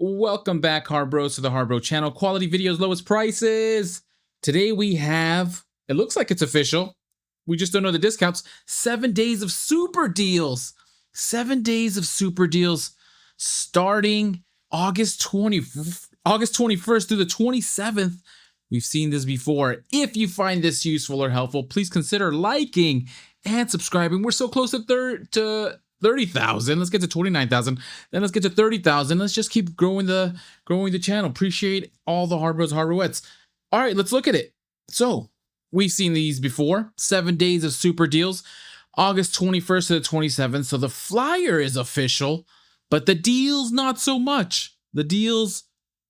Welcome back, HARBROs, to the HARBRO channel. Quality videos, lowest prices. Today we have, it looks like it's official. We just don't know the discounts. 7 days of super deals. 7 days of super deals starting August 21st through the 27th. We've seen this before. If you find this useful or helpful, please consider liking and subscribing. We're so close to 30,000. Let's get to 29,000. Then let's get to 30,000. Let's just keep growing the channel. Appreciate all the HARBROs, HARBROettes. All right, let's look at it. So we've seen these before. 7 days of super deals, August 21st to the 27th. So the flyer is official, but the deals not so much. The deals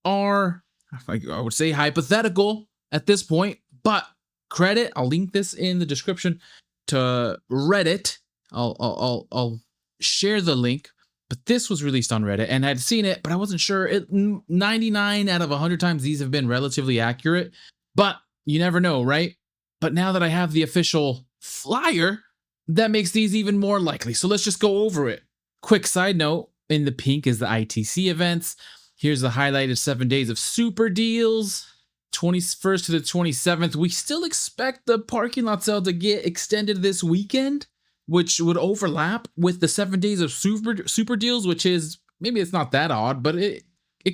are, I would say, hypothetical at this point, but credit. I'll link this in the description to Reddit. I'll share the link, but this was released on Reddit and I'd seen it, but I wasn't sure. 99 out of 100 times these have been relatively accurate, but you never know, right? But now that I have the official flyer, that makes these even more likely. So let's just go over it. Quick side note, in the pink is the ITC events. Here's the highlighted 7 days of super deals, 21st to the 27th. We still expect the parking lot sale to get extended this weekend, which would overlap with the 7 days of super deals, which is, maybe it's not that odd, but it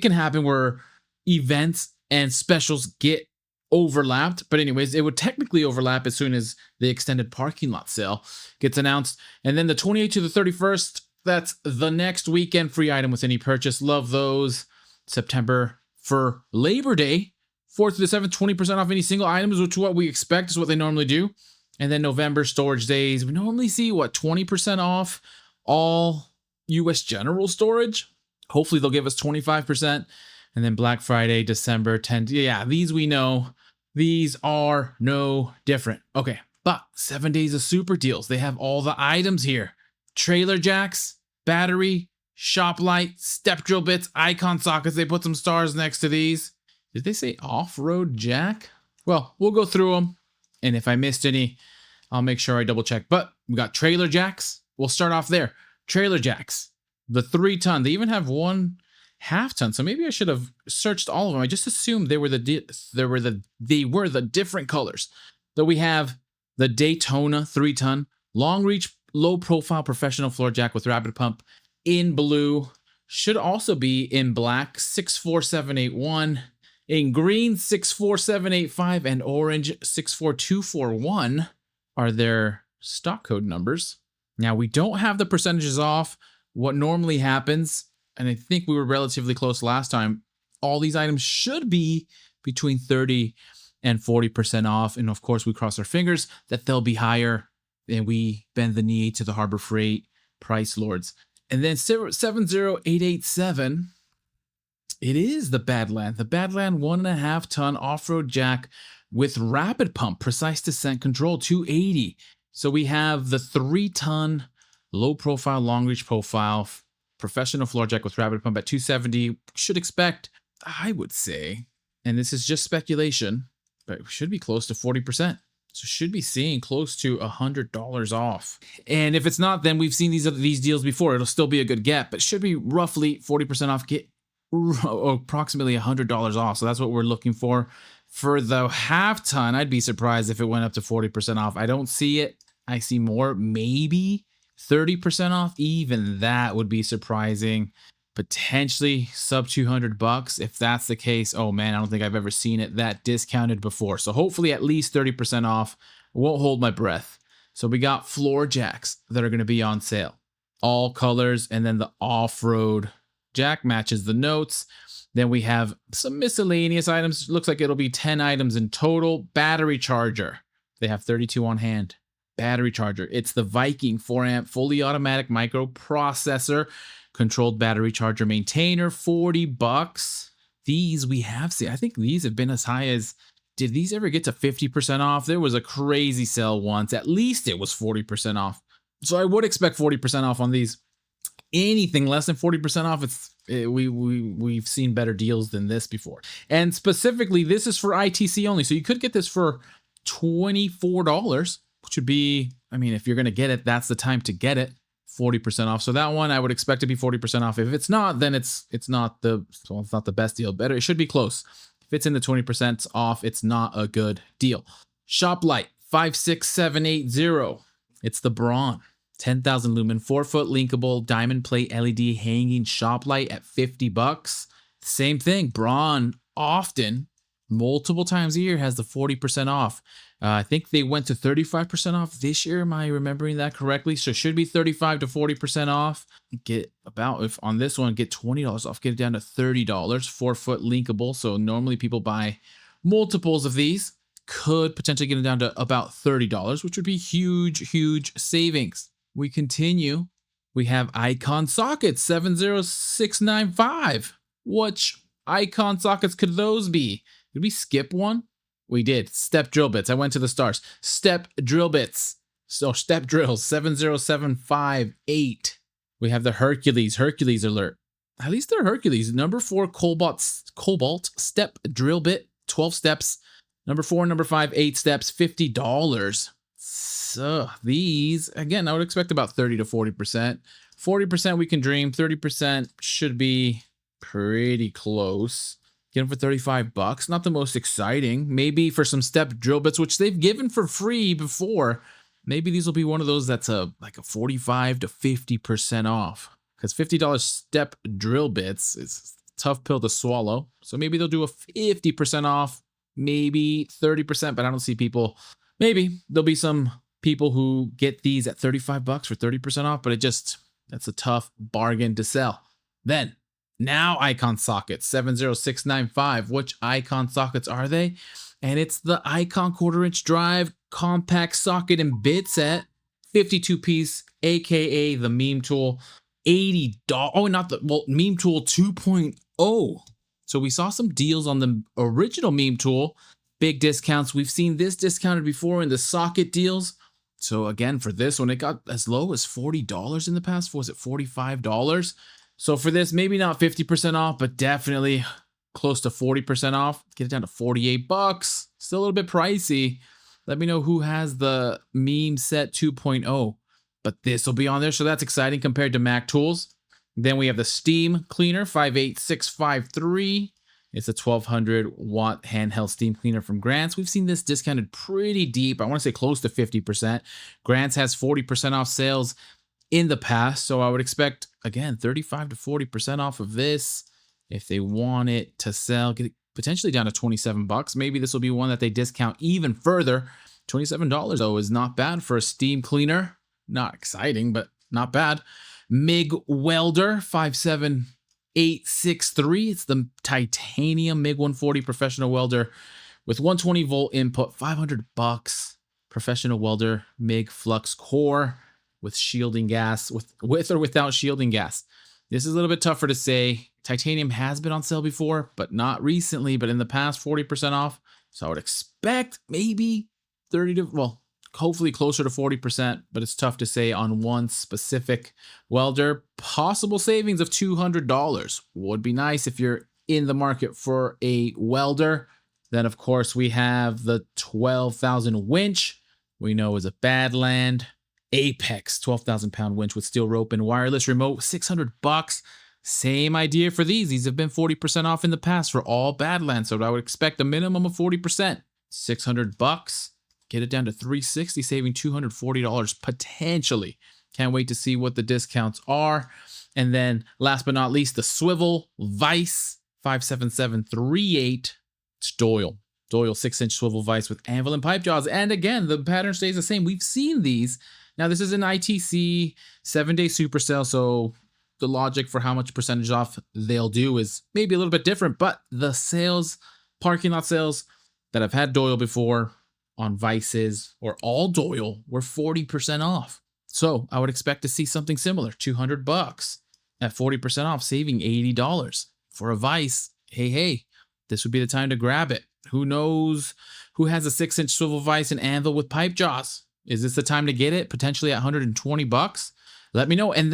can happen where events and specials get overlapped. But anyways, it would technically overlap as soon as the extended parking lot sale gets announced. And then the 28th to the 31st, that's the next weekend, free item with any purchase. Love those. September for Labor Day, 4th to the 7th, 20% off any single items, which is what we expect, is what they normally do. And then November storage days, we normally see, what, 20% off all US general storage. Hopefully they'll give us 25%. And then Black Friday, December 10th. Yeah, these we know. These are no different. Okay, but 7 days of super deals. They have all the items here. Trailer jacks, battery, shop light, step drill bits, icon sockets. They put some stars next to these. Did they say off-road jack? Well, we'll go through them. And if I missed any, I'll make sure I double check. But we got trailer jacks. We'll start off there. Trailer jacks, the 3-ton. They even have 1/2 ton. So maybe I should have searched all of them. I just assumed they were the different colors. So we have the Daytona 3-ton, long reach, low profile professional floor jack with rapid pump in blue. Should also be in black, 64781. In green, 64785, and orange, 64241 are their stock code numbers. Now, we don't have the percentages off. What normally happens, and I think we were relatively close last time, all these items should be between 30 and 40% off. And of course, we cross our fingers that they'll be higher, and we bend the knee to the Harbor Freight price lords. And then 70887, it is the Badland. The Badland 1.5 ton off-road jack with rapid pump, precise descent control, 280. So we have the 3-ton low profile, long reach profile, professional floor jack with rapid pump at 270. Should expect, I would say, and this is just speculation, but we should be close to 40%. So should be seeing close to $100 off. And if it's not, then we've seen these deals before. It'll still be a good get, but should be roughly 40% off, get approximately $100 off. So that's what we're looking for. For the 1/2 ton, I'd be surprised if it went up to 40% off. I don't see it. I see more, maybe 30% off. Even that would be surprising. Potentially sub $200. If that's the case, oh man, I don't think I've ever seen it that discounted before. So hopefully at least 30% off. Won't hold my breath. So we got floor jacks that are going to be on sale, all colors, and then the off-road jack matches the notes. Then we have some miscellaneous items. Looks like it'll be 10 items in total. Battery charger. They have 32 on hand. Battery charger. It's the Viking 4-amp fully automatic microprocessor controlled battery charger maintainer, $40. These we have seen. I think these have been as high as, did these ever get to 50% off? There was a crazy sale once. At least it was 40% off. So I would expect 40% off on these. Anything less than 40% off, we've seen better deals than this before. And specifically, this is for ITC only. So you could get this for $24, which would be, I mean, if you're going to get it, that's the time to get it. 40% off. So that one I would expect to be 40% off. If it's not, then it's not the best deal. Better, it should be close. If it's in the 20% off, it's not a good deal. Shop light 56780. It's the Braun 10,000 lumen 4-foot linkable diamond plate LED hanging shop light at $50. Same thing. Braun often, multiple times a year, has the 40% off. I think they went to 35% off this year. Am I remembering that correctly? So it should be 35 to 40% off. Get about, if on this one, get $20 off, get it down to $30. 4-foot linkable. So normally people buy multiples of these. Could potentially get it down to about $30, which would be huge, huge savings. We continue. We have icon sockets 70695. Which icon sockets could those be? Did we skip one? We did. Step drill bits. I went to the stars. Step drill bits. So step drills 70758. We have the Hercules alert. At least they're Hercules. Number 4 cobalt step drill bit, 12 steps. Number 4, number 5, 8 steps, $50. So these, again, I would expect about 30 to 40%. 40% we can dream. 30% should be pretty close. Get them for $35. Not the most exciting. Maybe for some step drill bits, which they've given for free before. Maybe these will be one of those that's like a 45 to 50% off. Because $50 step drill bits is a tough pill to swallow. So maybe they'll do a 50% off, maybe 30%, but I don't see people. Maybe there'll be some people who get these at $35 for 30% off, but that's a tough bargain to sell. Then, now icon sockets 70695. Which icon sockets are they? And it's the Icon 1/4-inch drive compact socket and bit set, 52-piece, aka the meme tool, $80. Oh, not the meme tool 2.0. So we saw some deals on the original meme tool, big discounts. We've seen this discounted before in the socket deals. So again, for this one, it got as low as $40 in the past. Was it $45? So for this, maybe not 50% off, but definitely close to 40% off. Get it down to $48. Still a little bit pricey. Let me know who has the meme set 2.0. But this will be on there, so that's exciting compared to Mac Tools. Then we have the steam cleaner 58653. It's a 1200 watt handheld steam cleaner from Grants. We've seen this discounted pretty deep. I want to say close to 50%. Grants has 40% off sales in the past, so I would expect, again, 35 to 40% off of this. If they want it to sell, get it potentially down to $27. Maybe this will be one that they discount even further. $27 though is not bad for a steam cleaner. Not exciting, but not bad. MIG welder 57863. It's the titanium MIG 140 professional welder with 120 volt input, $500. Professional welder MIG flux core with shielding gas, with or without shielding gas. This is a little bit tougher to say. Titanium has been on sale before, but not recently, but in the past, 40% off. So I would expect maybe 30 to, well, hopefully closer to 40%, but it's tough to say on one specific welder. Possible savings of $200 would be nice if you're in the market for a welder. Then, of course, we have the 12,000 winch. We know is a Badland Apex 12,000 pound winch with steel rope and wireless remote, $600. Same idea for these. These have been 40% off in the past for all Badlands, so I would expect a minimum of 40%. $600. Get it down to $360, saving $240 potentially. Can't wait to see what the discounts are. And then last but not least, the swivel vise 57738. It's Doyle. Doyle 6-inch swivel vise with anvil and pipe jaws. And again, the pattern stays the same. We've seen these. Now this is an ITC 7-day super sale, so the logic for how much percentage off they'll do is maybe a little bit different, but the sales, parking lot sales that I've had Doyle before on vices or all Doyle were 40% off. So I would expect to see something similar, $200 at 40% off, saving $80 for a vise. Hey, this would be the time to grab it. Who knows who has a 6-inch swivel vise and anvil with pipe jaws? Is this the time to get it? Potentially at $120? Let me know. And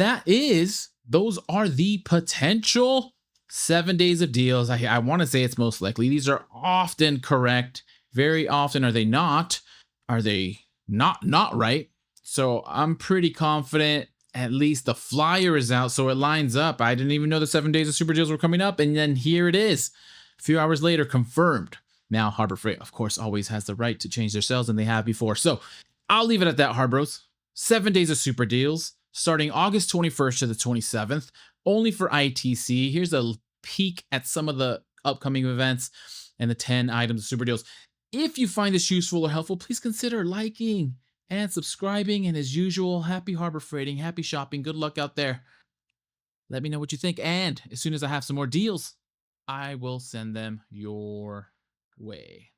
those are the potential 7 days of deals. I want to say it's most likely. These are often correct. Very often are they not. Are they not right? So I'm pretty confident At least the flyer is out, so it lines up. I didn't even know the 7 days of super deals were coming up, and then here it is. A few hours later, confirmed. Now, Harbor Freight, of course, always has the right to change their sales, and they have before. So I'll leave it at that, Harbros. 7 days of super deals, starting August 21st to the 27th, only for ITC. Here's a peek at some of the upcoming events and the 10 items of super deals. If you find this useful or helpful, please consider liking and subscribing. And as usual, happy harbor freighting, happy shopping. Good luck out there. Let me know what you think. And as soon as I have some more deals, I will send them your way.